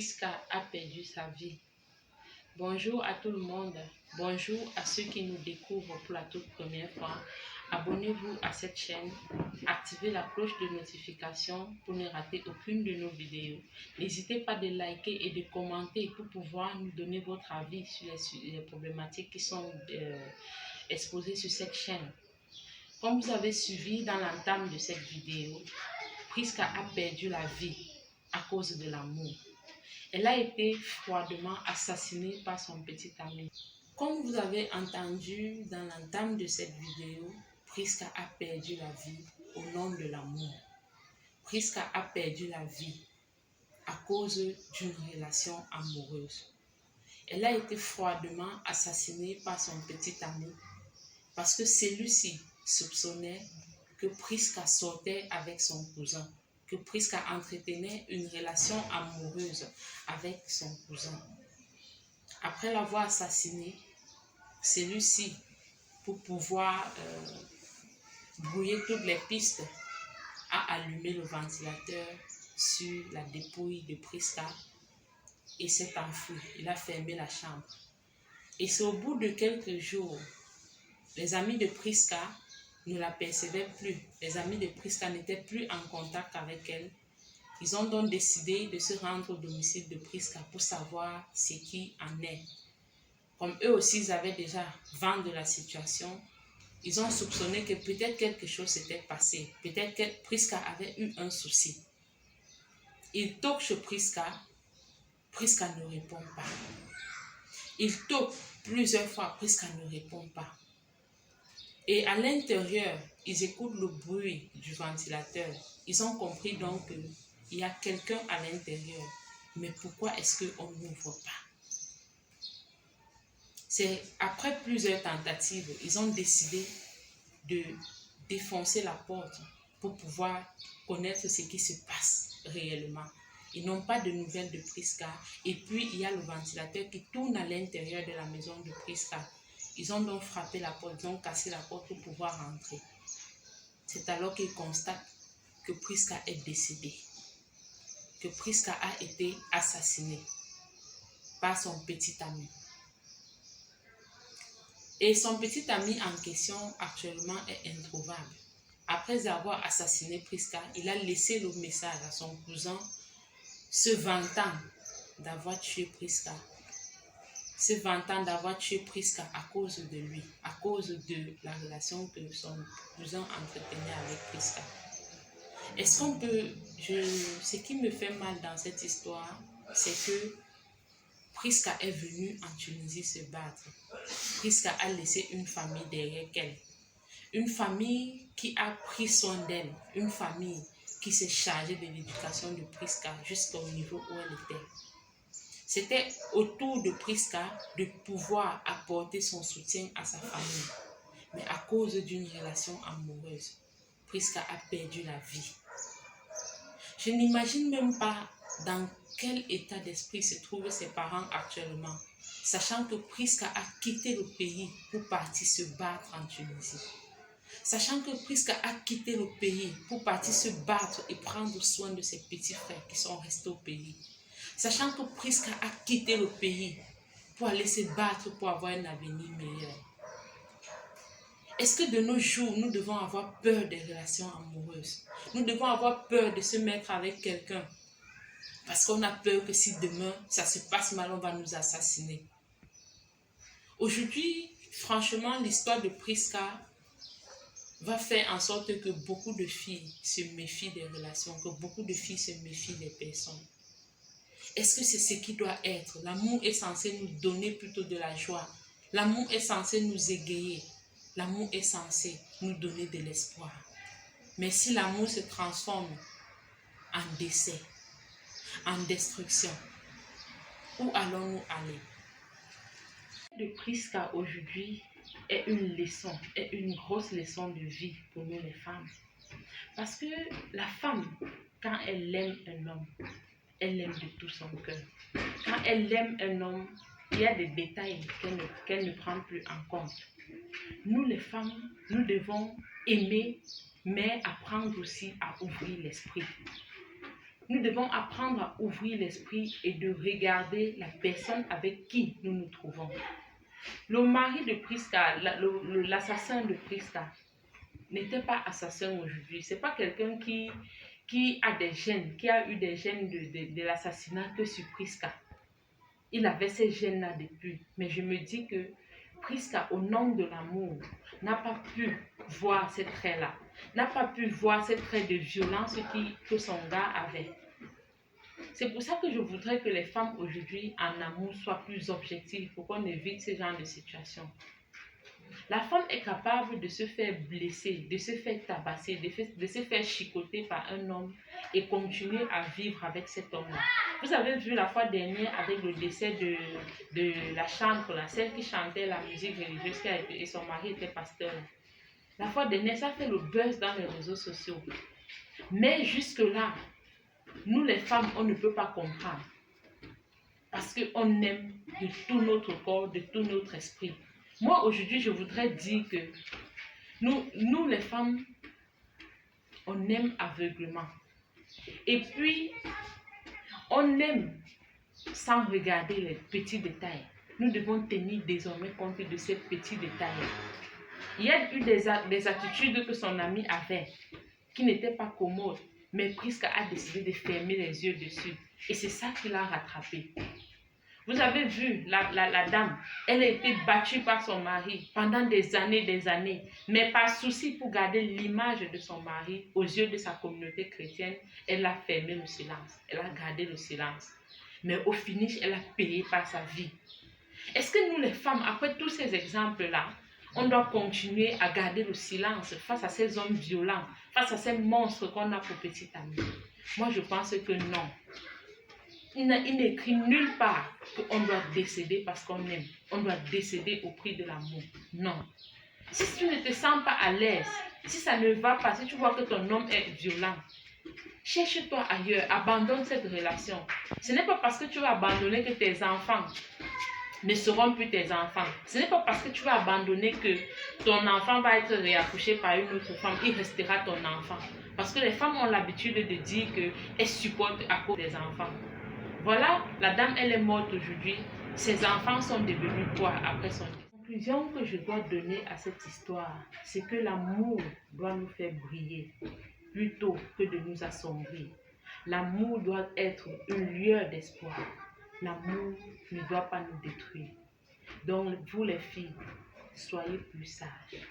Prisca a perdu sa vie. Bonjour à tout le monde. Bonjour à ceux qui nous découvrent pour la toute première fois. Abonnez-vous à cette chaîne. Activez la cloche de notification pour ne rater aucune de nos vidéos. N'hésitez pas de liker et de commenter pour pouvoir nous donner votre avis sur les problématiques qui sont exposées sur cette chaîne. Comme vous avez suivi dans l'entame de cette vidéo, Prisca a perdu la vie à cause de l'amour. Elle a été froidement assassinée par son petit ami. Comme vous avez entendu dans l'entame de cette vidéo, Prisca a perdu la vie au nom de l'amour. Prisca a perdu la vie à cause d'une relation amoureuse. Elle a été froidement assassinée par son petit ami parce que celui-ci soupçonnait que Prisca sortait avec son cousin, que Prisca entretenait une relation amoureuse avec son cousin. Après l'avoir assassiné, celui-ci, pour pouvoir brouiller toutes les pistes, a allumé le ventilateur sur la dépouille de Prisca et s'est enfui. Il a fermé la chambre. Et c'est au bout de quelques jours, les amis de Prisca ne l'apercevaient plus. Les amis de Prisca n'étaient plus en contact avec elle. Ils ont donc décidé de se rendre au domicile de Prisca pour savoir ce qui en est. Comme eux aussi, ils avaient déjà vent de la situation, ils ont soupçonné que peut-être quelque chose s'était passé. Peut-être que Prisca avait eu un souci. Ils toquent chez Prisca. Prisca ne répond pas. Ils toquent plusieurs fois. Prisca ne répond pas. Et à l'intérieur, ils écoutent le bruit du ventilateur. Ils ont compris donc qu'il y a quelqu'un à l'intérieur. Mais pourquoi est-ce qu'on n'ouvre pas? C'est après plusieurs tentatives, ils ont décidé de défoncer la porte pour pouvoir connaître ce qui se passe réellement. Ils n'ont pas de nouvelles de Prisca. Et puis, il y a le ventilateur qui tourne à l'intérieur de la maison de Prisca. Ils ont donc frappé la porte, ils ont cassé la porte pour pouvoir rentrer. C'est alors qu'ils constatent que Prisca est décédée, que Prisca a été assassinée par son petit ami. Et son petit ami en question actuellement est introuvable. Après avoir assassiné Prisca, il a laissé le message à son cousin se vantant d'avoir tué Prisca. Se vantant d'avoir tué Prisca à cause de lui, à cause de la relation que son cousin entretenait avec Prisca. Est-ce qu'on peut... Ce qui me fait mal dans cette histoire, c'est que Prisca est venue en Tunisie se battre. Prisca a laissé une famille derrière elle. Une famille qui a pris soin d'elle. Une famille qui s'est chargée de l'éducation de Prisca jusqu'au niveau où elle était. C'était autour de Prisca de pouvoir apporter son soutien à sa famille. Mais à cause d'une relation amoureuse, Prisca a perdu la vie. Je n'imagine même pas dans quel état d'esprit se trouvent ses parents actuellement, sachant que Prisca a quitté le pays pour partir se battre en Tunisie. Sachant que Prisca a quitté le pays pour partir se battre et prendre soin de ses petits frères qui sont restés au pays. Sachant que Prisca a quitté le pays pour aller se battre pour avoir un avenir meilleur. Est-ce que de nos jours, nous devons avoir peur des relations amoureuses? Nous devons avoir peur de se mettre avec quelqu'un parce qu'on a peur que si demain ça se passe mal, on va nous assassiner. Aujourd'hui, franchement, l'histoire de Prisca va faire en sorte que beaucoup de filles se méfient des relations, que beaucoup de filles se méfient des personnes. Est-ce que c'est ce qui doit être? L'amour est censé nous donner plutôt de la joie. L'amour est censé nous égayer. L'amour est censé nous donner de l'espoir. Mais si l'amour se transforme en décès, en destruction, où allons-nous aller? De Prisca aujourd'hui est une leçon, est une grosse leçon de vie pour nous les femmes. Parce que la femme, quand elle aime un homme, elle l'aime de tout son cœur. Quand elle aime un homme, il y a des détails qu'elle ne prend plus en compte. Nous les femmes, nous devons aimer, mais apprendre aussi à ouvrir l'esprit. Nous devons apprendre à ouvrir l'esprit et de regarder la personne avec qui nous nous trouvons. Le mari de Prisca, l'assassin de Prisca, n'était pas assassin aujourd'hui. Ce n'est pas quelqu'un qui a des gènes, qui a eu des gènes de l'assassinat que sur Prisca. Il avait ces gènes-là depuis. Mais je me dis que Prisca, au nom de l'amour, n'a pas pu voir ces traits-là, n'a pas pu voir ces traits de violence que son gars avait. C'est pour ça que je voudrais que les femmes aujourd'hui en amour soient plus objectives pour qu'on évite ce genre de situation. La femme est capable de se faire blesser, de se faire tabasser, de se faire chicoter par un homme et continuer à vivre avec cet homme-là. Vous avez vu la fois dernière avec le décès de la chantre, celle qui chantait la musique religieuse et son mari était pasteur. La fois dernière, ça fait le buzz dans les réseaux sociaux. Mais jusque-là, nous les femmes, on ne peut pas comprendre. Parce qu'on aime de tout notre corps, de tout notre esprit. Moi, aujourd'hui, je voudrais dire que nous les femmes, on aime aveuglement. Et puis, on aime sans regarder les petits détails. Nous devons tenir désormais compte de ces petits détails. Il y a eu des attitudes que son ami avait qui n'étaient pas commodes, mais Prisca a décidé de fermer les yeux dessus. Et c'est ça qui l'a rattrapé. Vous avez vu la dame, elle a été battue par son mari pendant des années, mais par souci pour garder l'image de son mari aux yeux de sa communauté chrétienne, elle a fermé le silence, elle a gardé le silence. Mais au finish, elle a payé par sa vie. Est-ce que nous les femmes, après tous ces exemples-là, on doit continuer à garder le silence face à ces hommes violents, face à ces monstres qu'on a pour petite amie? Moi, je pense que non. Il n'écrit nulle part qu'on doit décéder parce qu'on aime. On doit décéder au prix de l'amour. Non. Si tu ne te sens pas à l'aise, si ça ne va pas, si tu vois que ton homme est violent, cherche-toi ailleurs, abandonne cette relation. Ce n'est pas parce que tu vas abandonner que tes enfants ne seront plus tes enfants. Ce n'est pas parce que tu vas abandonner que ton enfant va être réaccouché par une autre femme, il restera ton enfant. Parce que les femmes ont l'habitude de dire qu'elles supportent à cause des enfants. Voilà, la dame, elle est morte aujourd'hui. Ses enfants sont devenus quoi après son décès? La conclusion que je dois donner à cette histoire, c'est que l'amour doit nous faire briller plutôt que de nous assombrir. L'amour doit être une lueur d'espoir. L'amour ne doit pas nous détruire. Donc, vous les filles, soyez plus sages.